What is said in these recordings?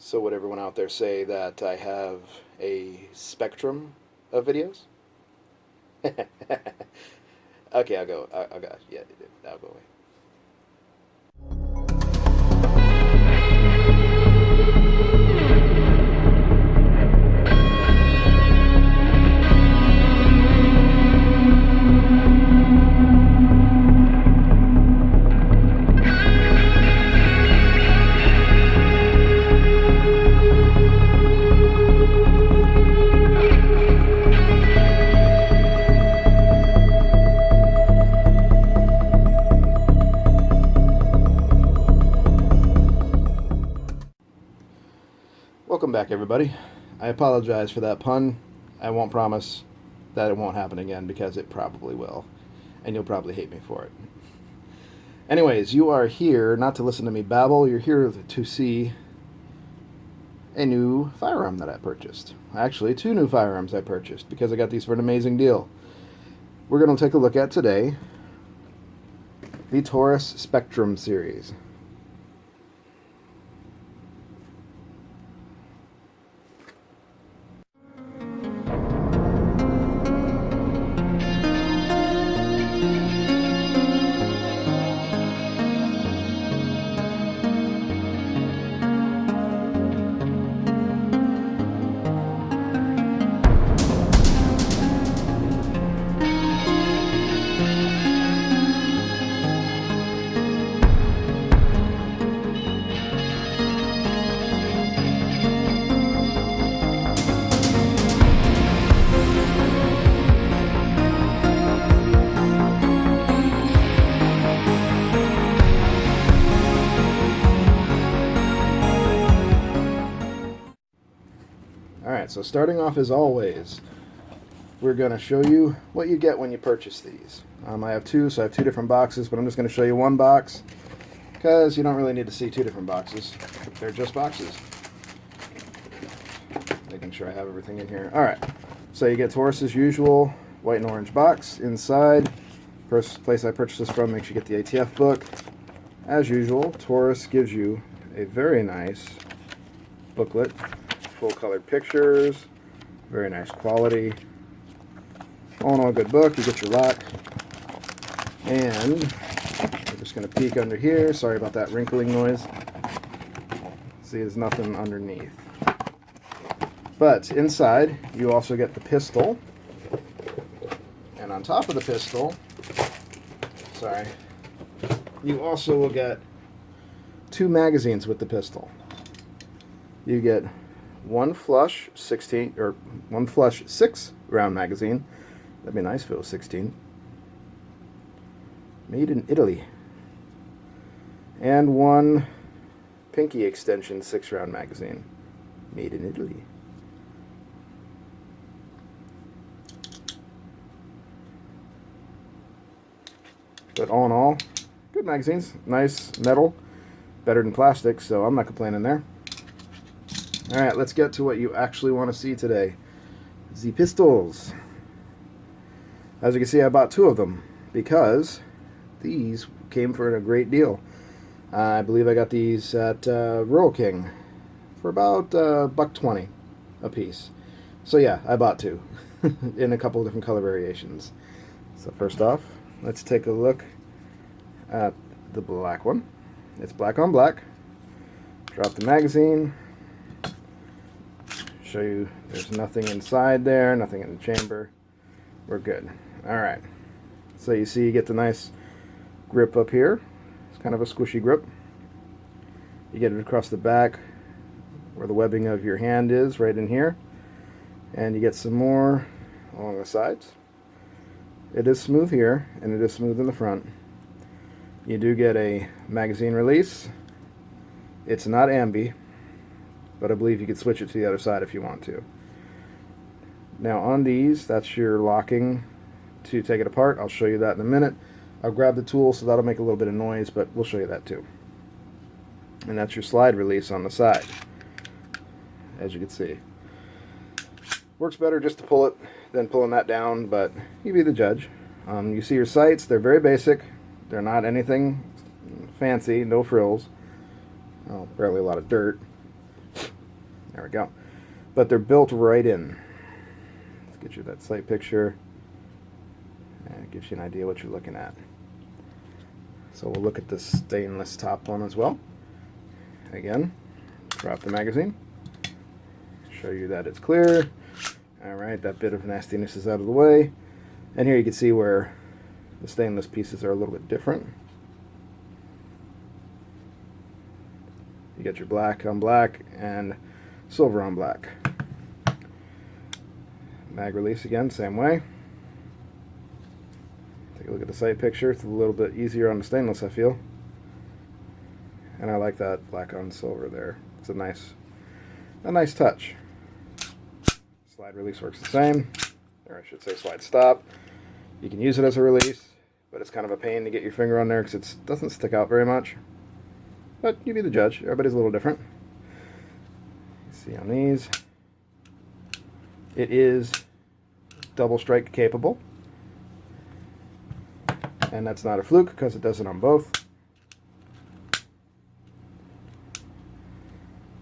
So would everyone out there say that I have a spectrum of videos? Okay, I'll go. I'll go. Yeah, I'll go away. Welcome back, everybody. I apologize for that pun. I won't promise that it won't happen again, because it probably will. And you'll probably hate me for it. Anyways, you are here not to listen to me babble. You're here to see a new firearm that I purchased. Actually, two new firearms I purchased because I got these for an amazing deal. We're going to take a look at today the Taurus Spectrum series. Alright, so starting off as always, we're going to show you what you get when you purchase these. I have two, so I have two different boxes, but I'm just going to show you one box because you don't really need to see two different boxes. They're just boxes. Making sure I have everything in here. Alright, so you get Taurus's usual white and orange box. Inside, first place I purchased this from, makes you get the ATF book. As usual, Taurus gives you a very nice booklet. Full-colored pictures, very nice quality. All in all, good book. You get your lock, and we're just going to peek under here. Sorry about that wrinkling noise. See, there's nothing underneath. But inside, you also get the pistol, and on top of the pistol, sorry, you also will get two magazines with the pistol. You get one flush 6-round magazine. That'd be nice if it was 16. Made in Italy. And one pinky extension 6-round magazine. Made in Italy. But all in all, good magazines. Nice metal. Better than plastic, so I'm not complaining there. Alright, let's get to what you actually want to see today. The pistols. As you can see, I bought two of them because these came for a great deal. I believe I got these at Rural King for about $1.20 a piece. So yeah, I bought two in a couple of different color variations. So first off, let's take a look at the black one. It's black on black. Drop the magazine. Show you there's nothing inside there, nothing in the chamber. We're good. Alright, so you see you get the nice grip up here. It's kind of a squishy grip. You get it across the back where the webbing of your hand is, right in here, and you get some more along the sides. It is smooth here and it is smooth in the front. You do get a magazine release. It's not ambi, but I believe you could switch it to the other side if you want to. Now on these, that's your locking to take it apart. I'll show you that in a minute. I'll grab the tool, so that'll make a little bit of noise, but we'll show you that too. And that's your slide release on the side, as you can see. Works better just to pull it than pulling that down, but you be the judge. You see your sights, they're very basic. They're not anything fancy, no frills. Oh, barely a lot of dirt. There we go. But they're built right in. Let's get you that sight picture. And it gives you an idea what you're looking at. So we'll look at the stainless top one as well. Again, drop the magazine. Show you that it's clear. Alright, that bit of nastiness is out of the way. And here you can see where the stainless pieces are a little bit different. You get your black on black and silver on black. Mag release again, same way. Take a look at the sight picture. It's a little bit easier on the stainless, I feel. And I like that black on silver there. It's a nice touch. Slide release works the same. Or I should say slide stop. You can use it as a release, but it's kind of a pain to get your finger on there because it doesn't stick out very much. But you be the judge. Everybody's a little different. You see on these, it is double strike capable. And that's not a fluke because it does it on both.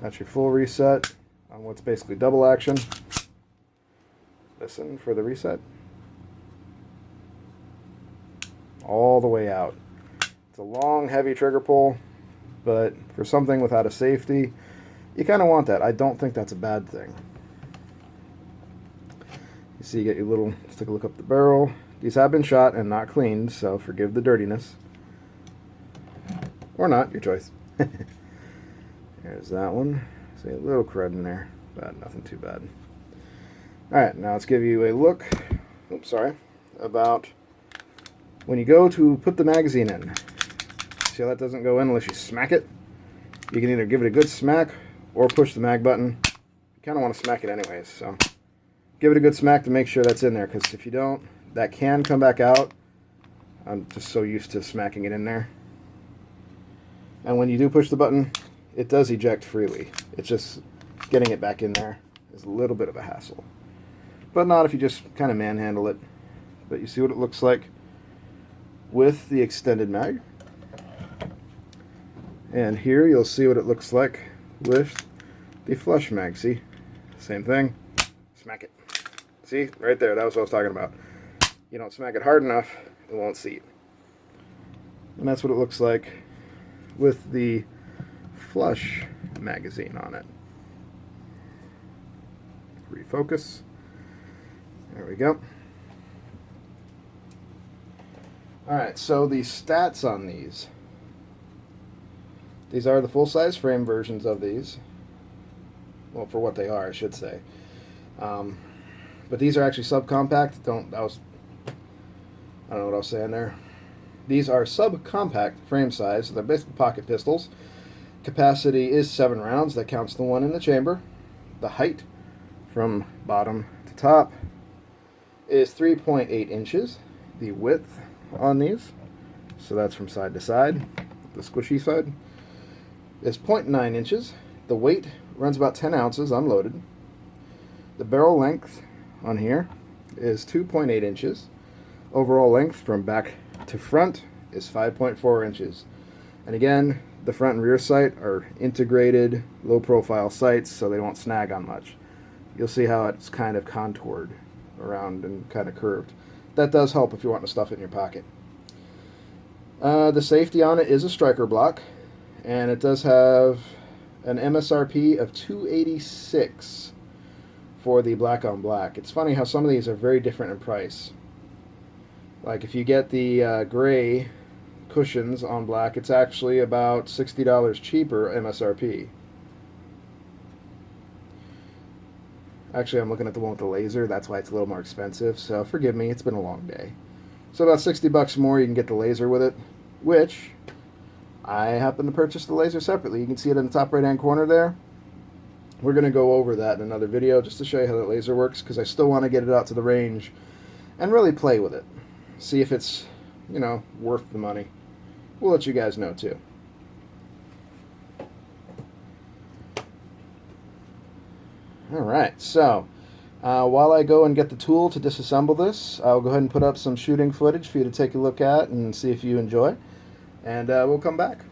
That's your full reset on what's basically double action. Listen for the reset. All the way out. It's a long, heavy trigger pull, but for something without a safety, you kind of want that. I don't think that's a bad thing. You see, you get your little, let's take a look up the barrel. These have been shot and not cleaned, so forgive the dirtiness. Or not, your choice. There's that one. See a little crud in there, but nothing too bad. Alright, now let's give you a look, about when you go to put the magazine in. See how that doesn't go in unless you smack it? You can either give it a good smack or push the mag button. You kind of want to smack it anyways, so give it a good smack to make sure that's in there, because if you don't, that can come back out. I'm just so used to smacking it in there. And when you do push the button, it does eject freely. It's just getting it back in there is a little bit of a hassle. But not if you just kind of manhandle it. But you see what it looks like with the extended mag. And here you'll see what it looks like with the flush mag. See? Same thing. Smack it. See? Right there. That was what I was talking about. You don't smack it hard enough, it won't seat. And that's what it looks like with the flush magazine on it. Refocus. There we go. Alright, so the stats on these. These are the full-size frame versions of these. Well, for what they are, I should say. But these are actually subcompact. I don't know what I was saying there. These are subcompact frame size, so they're basically pocket pistols. Capacity is 7 rounds. That counts the one in the chamber. The height from bottom to top is 3.8 inches. The width on these, so that's from side to side, the squishy side, is 0.9 inches. The weight runs about 10 ounces unloaded. The barrel length on here is 2.8 inches. Overall length from back to front is 5.4 inches. And again, the front and rear sight are integrated low profile sights, so they won't snag on much. You'll see how it's kind of contoured around and kind of curved. That does help if you want to stuff it in your pocket. The safety on it is a striker block, and it does have an MSRP of $286 for the black on black. It's funny how some of these are very different in price. Like if you get the gray cushions on black, it's actually about $60 cheaper MSRP. Actually, I'm looking at the one with the laser. That's why it's a little more expensive. So forgive me, it's been a long day. So about 60 bucks more, you can get the laser with it, which I happen to purchase the laser separately. You can see it in the top right-hand corner there. We're going to go over that in another video just to show you how that laser works, because I still want to get it out to the range and really play with it. See if it's, you know, worth the money. We'll let you guys know too. Alright, so while I go and get the tool to disassemble this, I'll go ahead and put up some shooting footage for you to take a look at and see if you enjoy. And we'll come back.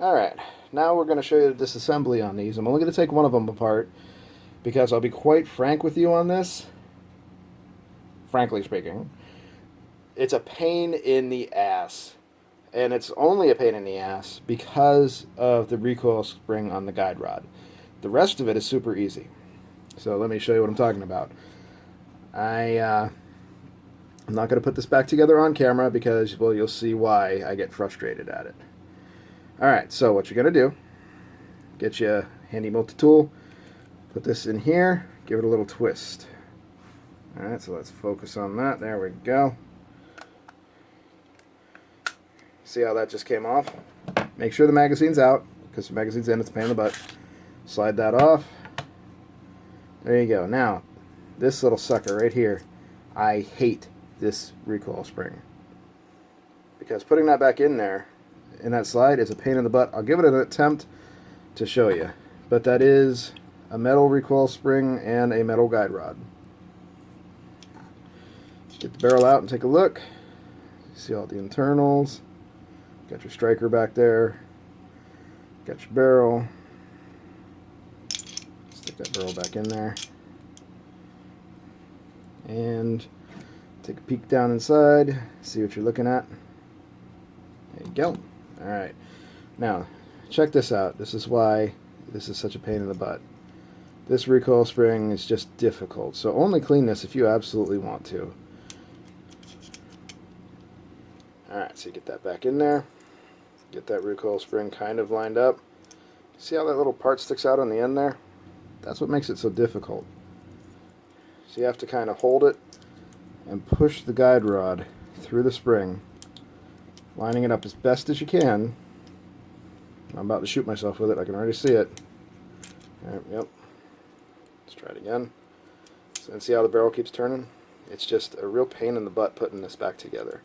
Alright, now we're going to show you the disassembly on these. I'm only going to take one of them apart because I'll be quite frank with you on this. Frankly speaking, it's a pain in the ass. And it's only a pain in the ass because of the recoil spring on the guide rod. The rest of it is super easy. So let me show you what I'm talking about. I'm not going to put this back together on camera because, well, you'll see why I get frustrated at it. Alright, so what you're going to do, get you a handy multi-tool, put this in here, give it a little twist. Alright, so let's focus on that. There we go. See how that just came off? Make sure the magazine's out, because the magazine's in, it's a pain in the butt. Slide that off. There you go. Now, this little sucker right here, I hate this recoil spring. Because putting that back in there, in that slide, is a pain in the butt. I'll give it an attempt to show you. But that is a metal recoil spring and a metal guide rod. Get the barrel out and take a look. See all the internals. Got your striker back there. Got your barrel. Stick that barrel back in there. And take a peek down inside. See what you're looking at. There you go. Alright. Now, check this out. This is why this is such a pain in the butt. This recoil spring is just difficult. So only clean this if you absolutely want to. Alright, so you get that back in there. Get that recoil spring kind of lined up. See how that little part sticks out on the end there? That's what makes it so difficult. So you have to kind of hold it and push the guide rod through the spring, lining it up as best as you can. I'm about to shoot myself with it. I can already see it. Alright, yep. Let's try it again. So, and see how the barrel keeps turning? It's just a real pain in the butt putting this back together.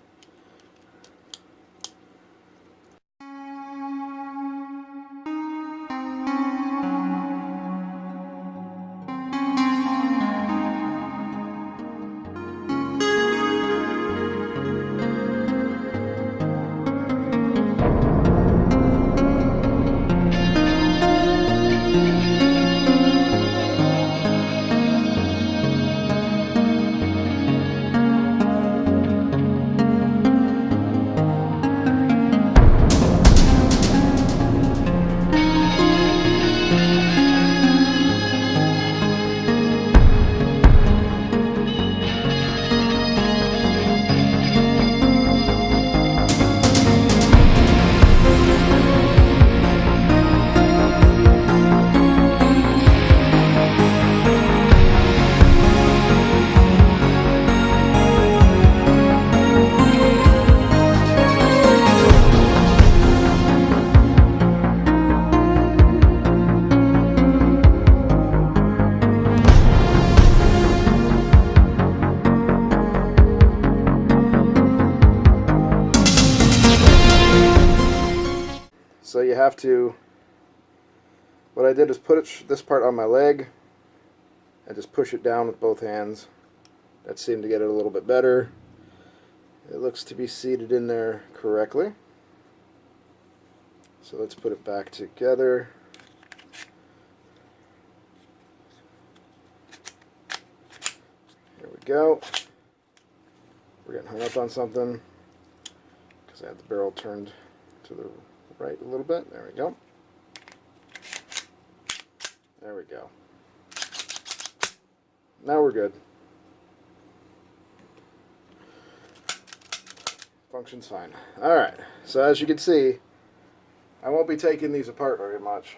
So you have to, what I did is put this part on my leg and just push it down with both hands. That seemed to get it a little bit better. It looks to be seated in there correctly. So let's put it back together. Here we go. We're getting hung up on something because I had the barrel turned to the right a little bit. There we go. There we go. Now we're good. Functions fine. Alright, so as you can see, I won't be taking these apart very much.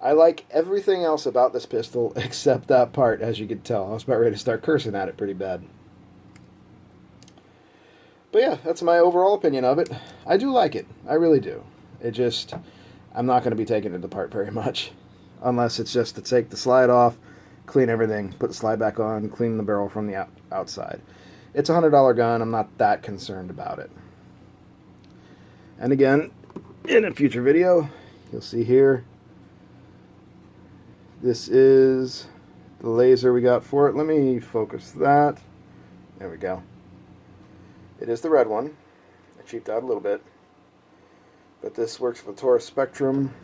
I like everything else about this pistol except that part, as you can tell. I was about ready to start cursing at it pretty bad. But yeah, that's my overall opinion of it. I do like it. I really do. It just, I'm not going to be taking it apart very much. Unless it's just to take the slide off, clean everything, put the slide back on, clean the barrel from the outside. It's a $100 gun. I'm not that concerned about it. And again, in a future video, you'll see here, this is the laser we got for it. Let me focus that. There we go. It is the red one. I cheaped out a little bit. But this works for the Taurus Spectrum.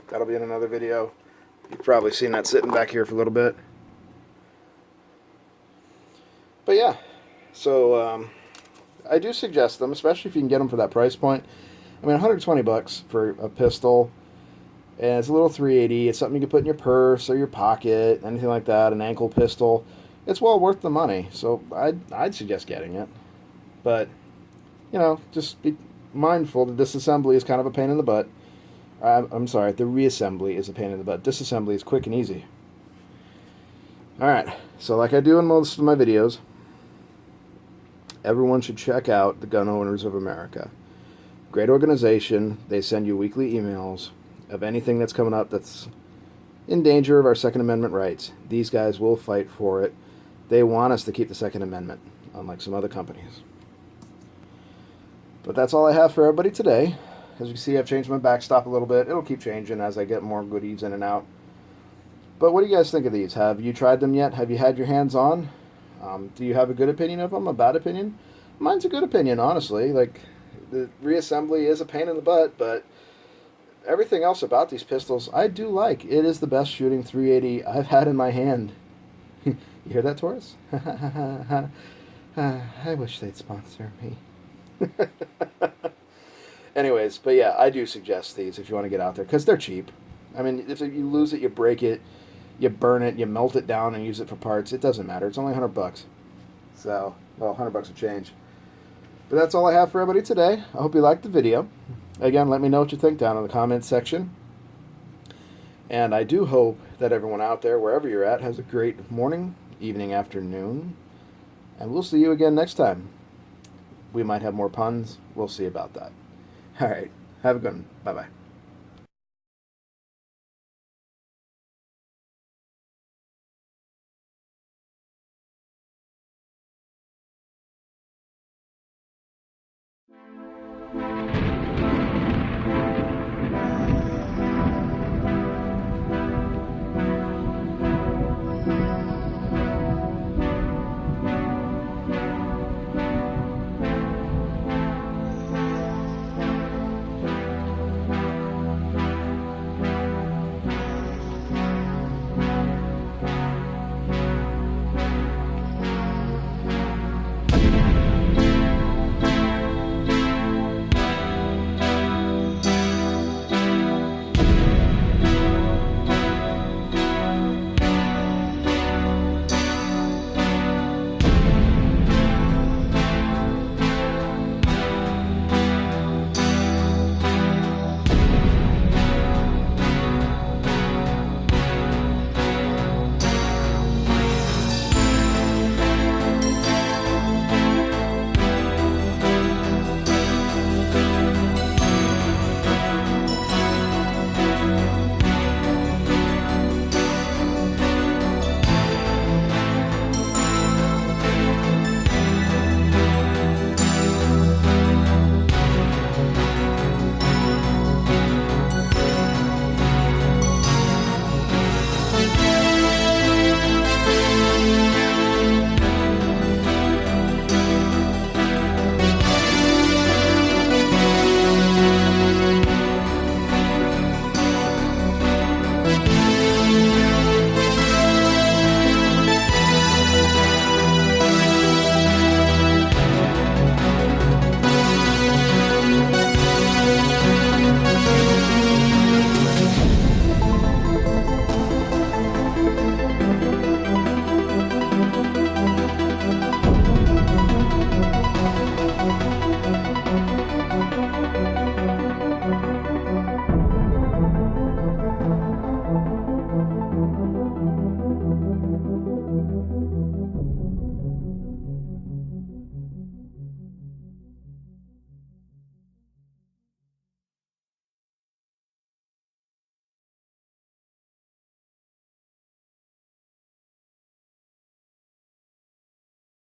That'll be in another video. You've probably seen that sitting back here for a little bit. But yeah, so I do suggest them, especially if you can get them for that price point. I mean, 120 bucks for a pistol, and it's a little 380. It's something you can put in your purse or your pocket, anything like that. An ankle pistol. It's well worth the money. So I'd suggest getting it. But you know, just be mindful that disassembly is kind of a pain in the butt. I'm sorry, the reassembly is a pain in the butt. Disassembly is quick and easy. Alright, so like I do in most of my videos, everyone should check out the Gun Owners of America. Great organization. They send you weekly emails of anything that's coming up that's in danger of our Second Amendment rights. These guys will fight for it. They want us to keep the Second Amendment, unlike some other companies. But that's all I have for everybody today. As you can see, I've changed my backstop a little bit. It'll keep changing as I get more goodies in and out. But what do you guys think of these? Have you tried them yet? Have you had your hands on? Do you have a good opinion of them, a bad opinion? Mine's a good opinion, honestly. Like, the reassembly is a pain in the butt, but everything else about these pistols I do like. It is the best shooting 380 I've had in my hand. You hear that, Taurus? I wish they'd sponsor me. Anyways, but yeah, I do suggest these if you want to get out there, because they're cheap. I mean, if you lose it, you break it, you burn it, you melt it down and use it for parts. It doesn't matter. It's only 100 bucks. So, well, 100 bucks a change. But that's all I have for everybody today. I hope you liked the video. Again, let me know what you think down in the comments section. And I do hope that everyone out there, wherever you're at, has a great morning, evening, afternoon. And we'll see you again next time. We might have more puns. We'll see about that. All right. Have a good one. Bye-bye.